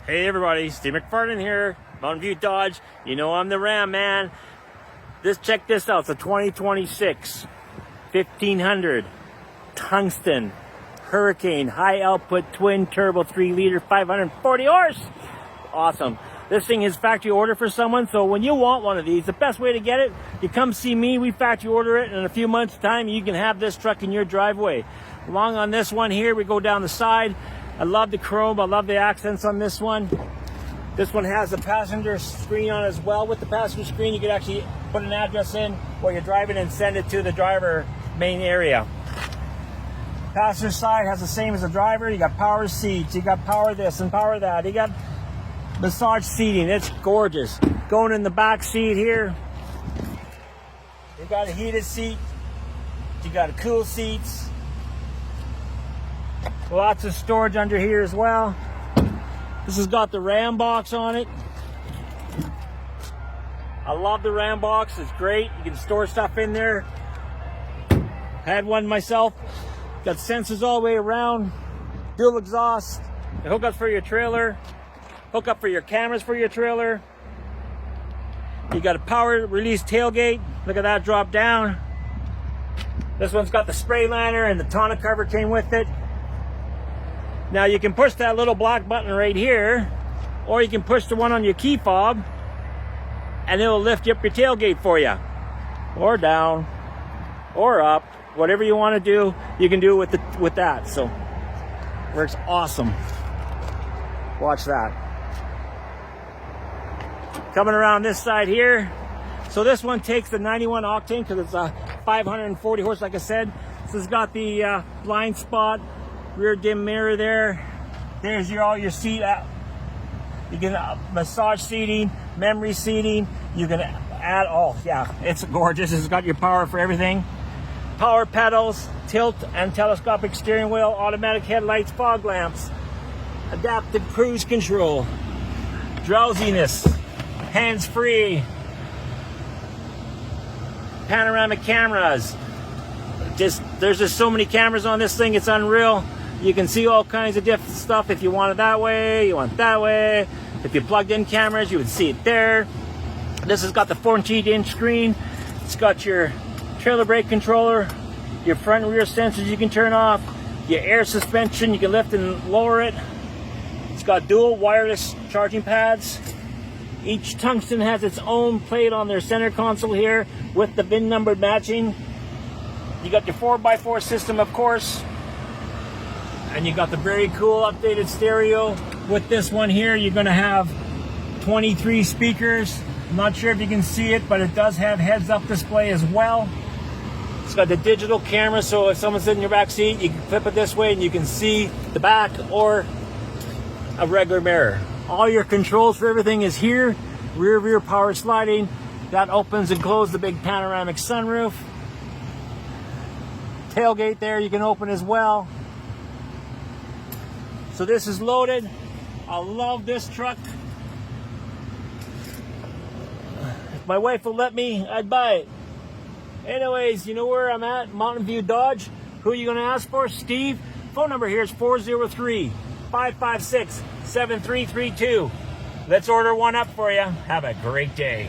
Hey everybody, Steve McFarland here, Mountain View Dodge. You know I'm the Ram man. Check this out, it's a 2026 1500 Tungsten Hurricane high output twin turbo 3-liter 540 horse. Awesome. This thing is factory order for someone, so when you want one of these, the best way to get it, you come see me, we factory order it, and in a few months time you can have this truck in your driveway. Along on this one here, we go down the side. I love the chrome, I love the accents on this one. This one has a passenger screen on as well. With the passenger screen, you can actually put an address in while you're driving and send it to the driver main area. Passenger side has the same as the driver. You got power seats, you got power this and power that. You got massage seating, it's gorgeous. Going in the back seat here, you got a heated seat, you got a cool seats. Lots of storage under here as well. This has got the Ram box on it. I love the Ram box, it's great. You can store stuff in there. Had one myself. Got sensors all the way around. Dual exhaust. The hookups for your trailer. Hookup for your cameras for your trailer. You got a power release tailgate. Look at that drop down. This one's got the spray liner and the tonneau cover came with it. Now you can push that little black button right here, or you can push the one on your key fob and it'll lift up your tailgate for you, or down or up, whatever you want to do, you can do with that. So works awesome. Watch that. Coming around this side here, so this one takes the 91 octane because it's a 540 horse, like I said. This has got the blind spot, rear dim mirror there. There's all your seat. You can massage seating, memory seating. You can add, oh yeah, it's gorgeous. It's got your power for everything. Power pedals, tilt and telescopic steering wheel, automatic headlights, fog lamps, adaptive cruise control, drowsiness, hands-free, panoramic cameras. There's just so many cameras on this thing, it's unreal. You can see all kinds of different stuff. If you want it that way, you want it that way. If you plugged in cameras, you would see it there. This has got the 14-inch screen. It's got your trailer brake controller, your front and rear sensors you can turn off, your air suspension, you can lift and lower it. It's got dual wireless charging pads. Each Tungsten has its own plate on their center console here with the VIN number matching. You got your 4x4 system, of course. And you got the very cool updated stereo. With this one here, you're gonna have 23 speakers. I'm not sure if you can see it, but it does have heads-up display as well. It's got the digital camera, so if someone's sitting in your back seat, you can flip it this way and you can see the back or a regular mirror. All your controls for everything is here. Rear power sliding. That opens and closes the big panoramic sunroof. Tailgate there you can open as well. So this is loaded. I love this truck. If my wife will let me, I'd buy it. Anyways, you know where I'm at, Mountain View Dodge. Who are you gonna ask for? Steve. Phone number here is 403-556-7332. Let's order one up for you. Have a great day.